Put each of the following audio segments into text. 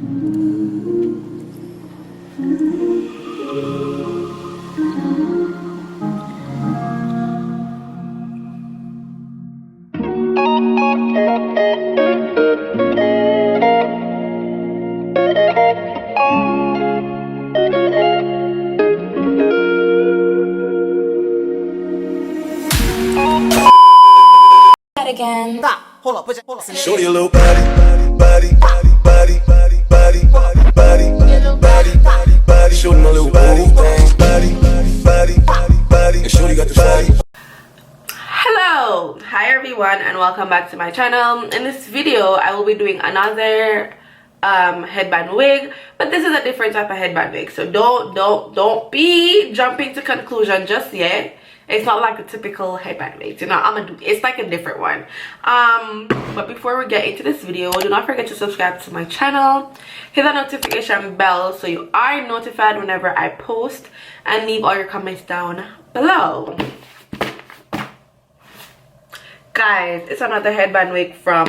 Again. Stop. Hold up. Hold up. Show your little body, body, body, body, body, body, body, body, body. Show my little body, body, body, body, body. And Shorty got the body. Hello, hi everyone, and welcome back to my channel. In this video, I will be doing another headband wig, but this is a different type of headband wig. So don't be jumping to conclusion just yet. It's not like a typical headband wig, you know. It's like a different one. But before we get into this video, do not forget to subscribe to my channel, hit the notification bell so you are notified whenever I post, and leave all your comments down below. Guys, it's another headband wig from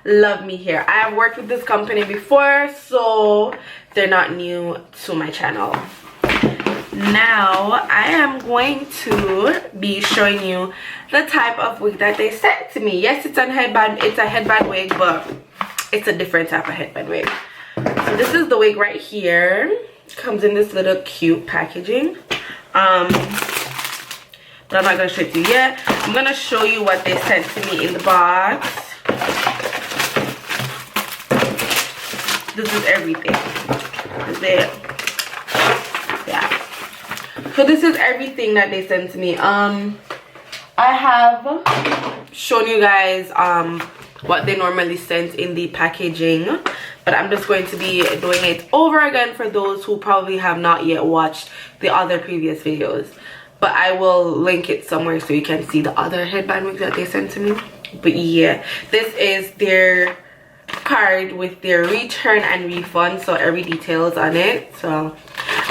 Luvmehair. I have worked with this company before, so they're not new to my channel. Now I am going to be showing you the type of wig that they sent to me. Yes, it's a headband wig, but it's a different type of headband wig. So this is the wig right here. It comes in this little cute packaging. But I'm not gonna show it to you yet. I'm gonna show you what they sent to me in the box. This is everything. This is it. Yeah. So this is everything that they sent to me. I have shown you guys what they normally sent in the packaging, but I'm just going to be doing it over again for those who probably have not yet watched the other previous videos. But I will link it somewhere so you can see the other headband wigs that they sent to me. But yeah, this is their card with their return and refund, so every details on it. So,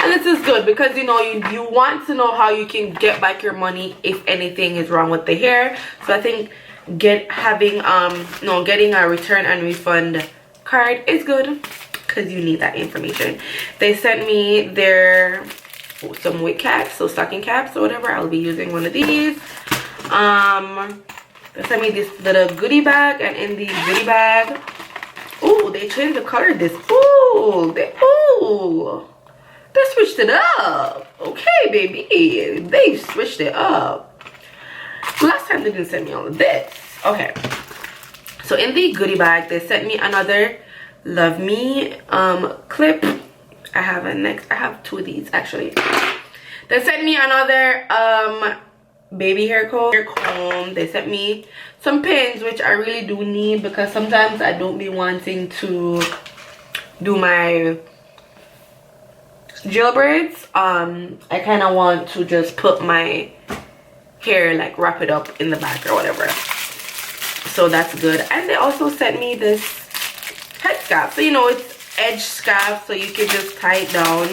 and this is good because you know you want to know how you can get back your money if anything is wrong with the hair. So I think getting a return and refund card is good because you need that information. They sent me their some wig caps, so stocking caps or whatever. I'll be using one of these. They sent me this little goodie bag, and in the goodie bag, ooh, they changed the color of this. Ooh, they switched it up. Okay, baby, they switched it up. Last time they didn't send me all of this. Okay, so in the goodie bag, they sent me another Love Me clip. I have two of these actually. They sent me another baby hair comb. They sent me some pins, which I really do need because sometimes I don't be wanting to do my gel braids. I kind of want to just put my hair, like wrap it up in the back or whatever. So that's good. And they also sent me this head scarf. So you know, it's edge scarf, so you can just tie it down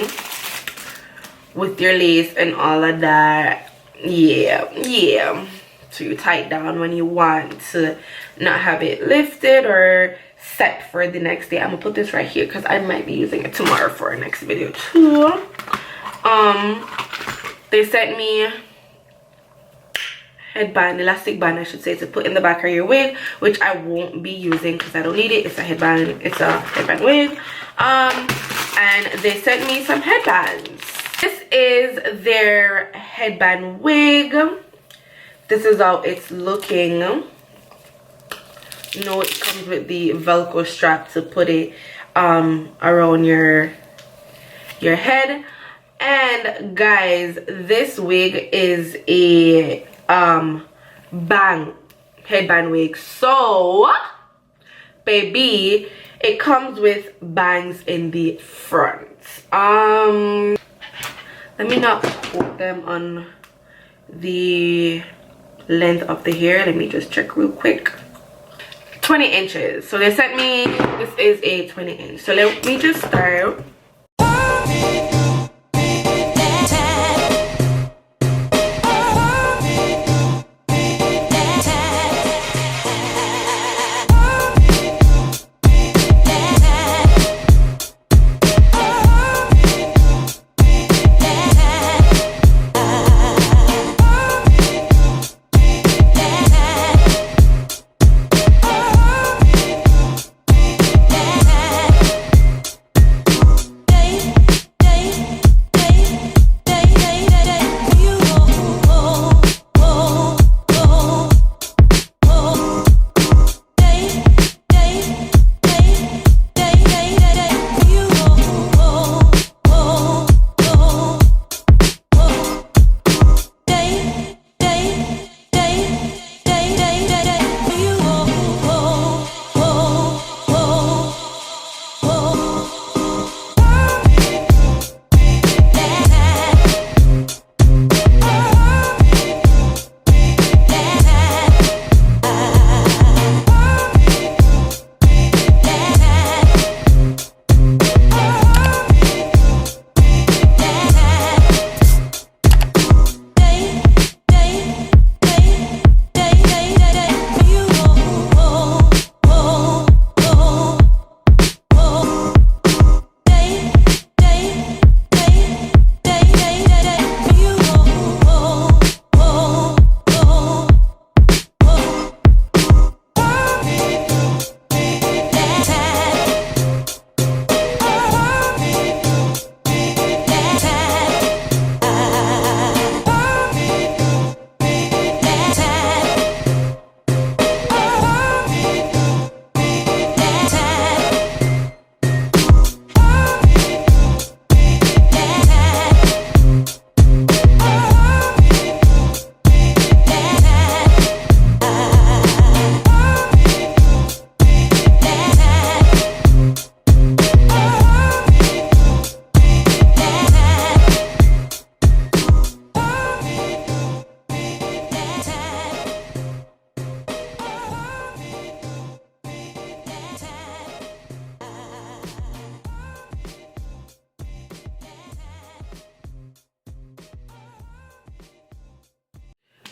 with your lace and all of that. Yeah, so you tie it down when you want to not have it lifted or set for the next day. I'm gonna put this right here because I might be using it tomorrow for our next video too. They sent me headband, elastic band I should say, to put in the back of your wig, which I won't be using because I don't need it. It's a headband wig. And they sent me some headbands. This is their headband wig. This is how it's looking. You know, it comes with the Velcro strap to put it around your head. And guys, this wig is a headband wig. So baby, it comes with bangs in the front. Let me not quote them on the length of the hair. Let me just check real quick. 20 inches. So they sent me, this is a 20 inch. So let me just start.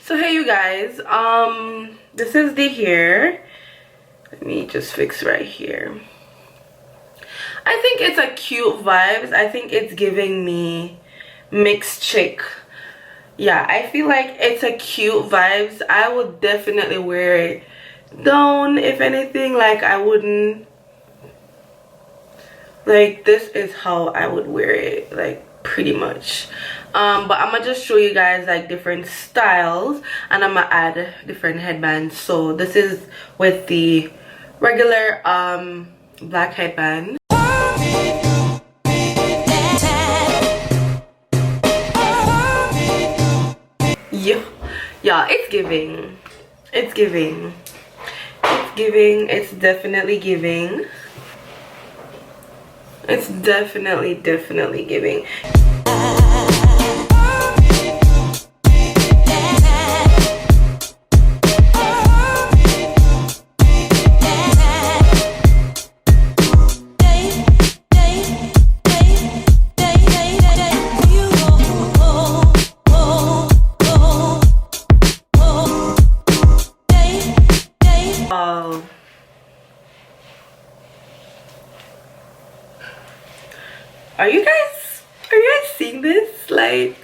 So hey you guys, this is the hair. Let me just fix right here. I think it's a cute vibes. I think it's giving me mixed chick. Yeah, I feel like it's a cute vibes. I would definitely wear it down, if anything. Like, I wouldn't, like, this is how I would wear it, like, pretty much. But I'm gonna just show you guys like different styles, and I'm gonna add different headbands. So this is with the regular black headband. Yeah, it's giving. It's giving. It's giving. It's definitely giving. It's definitely giving. Are you guys seeing this? Like,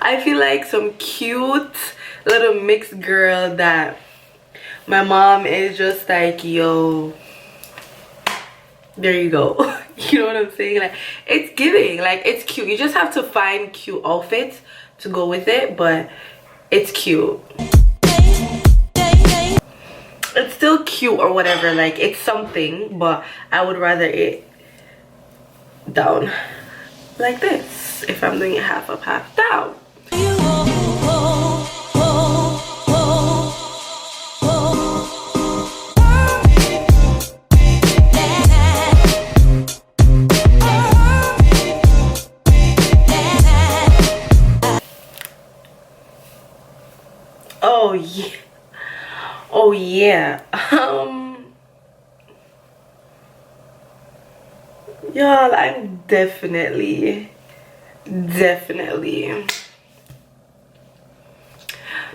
I feel like some cute little mixed girl that my mom is just like, yo, there you go. You know what I'm saying? Like, it's giving, like, it's cute. You just have to find cute outfits to go with it, but it's cute. It's still cute or whatever, like, it's something, but I would rather it down like this if I'm doing it half up, half down. Oh yeah, oh yeah. Y'all, I'm definitely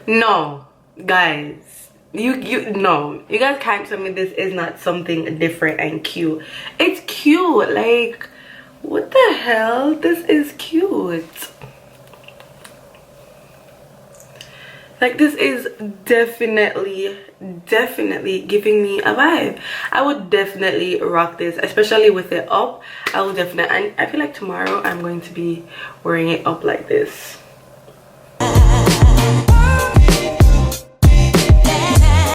no, guys, no, you guys can't tell me this is not something different and cute. It's cute. Like, what the hell? This is cute. Like, this is definitely giving me a vibe. I would definitely rock this, especially with it up. I will definitely, and I feel like tomorrow I'm going to be wearing it up like this.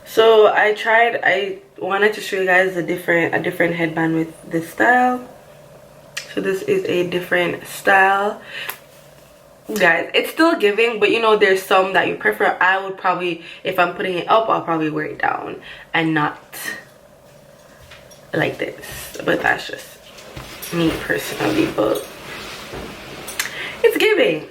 So I wanted to show you guys a different headband with this style. So this is a different style. Guys, it's still giving, but you know, there's some that you prefer. I would probably, if I'm putting it up, I'll probably wear it down and not like this. But that's just me personally, but it's giving.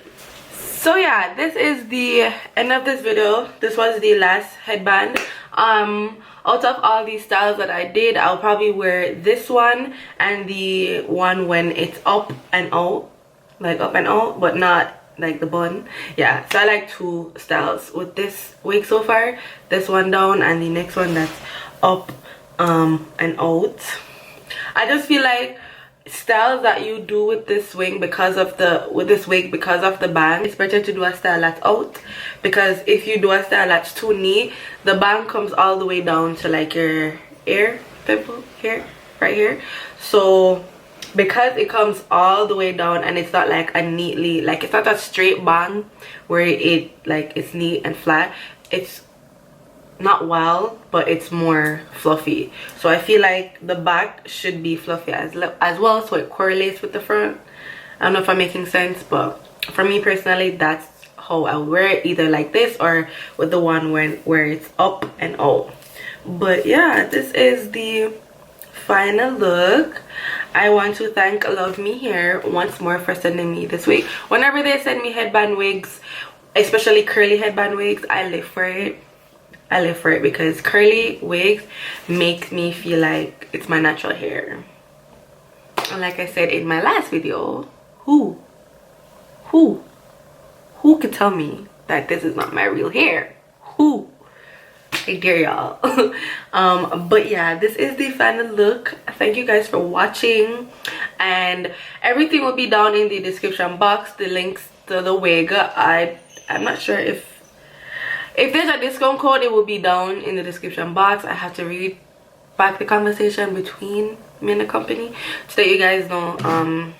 So yeah, this is the end of this video. This was the last headband. Out of all these styles that I did, I'll probably wear this one and the one when it's up and out, like up and out, but not like the bun. Yeah, so I like two styles with this wig so far. This one down and the next one that's up and out. I just feel like styles that you do with this wig because of the bang, it's better to do a style that's out, because if you do a style that's too neat, the bang comes all the way down to like your ear pimple here, right here. So because it comes all the way down and it's not like a neatly, like, it's not a straight bang where it like it's neat and flat, it's not well, but it's more fluffy. So I feel like the back should be fluffy as well, so it correlates with the front. I don't know if I'm making sense, but for me personally, that's how I would wear it, either like this or with the one where it's up and out. But yeah, this is the final look. I want to thank Luvmehair once more for sending me this wig. Whenever they send me headband wigs, especially curly headband wigs, I live for it. I live for it because curly wigs make me feel like it's my natural hair. And like I said in my last video, who could tell me that this is not my real hair. Who? I dare y'all. But yeah, this is the final look. Thank you guys for watching, and everything will be down in the description box. The links to the wig, I'm not sure if there's a discount code, it will be down in the description box. I have to read back the conversation between me and the company to let you guys know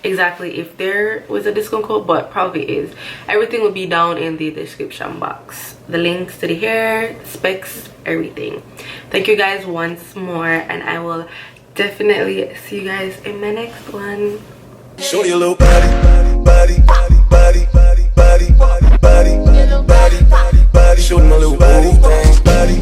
exactly if there was a discount code, but probably is. Everything will be down in the description box, the links to the hair, specs, everything. Thank you guys once more, and I will definitely see you guys in my next one. Show your little body.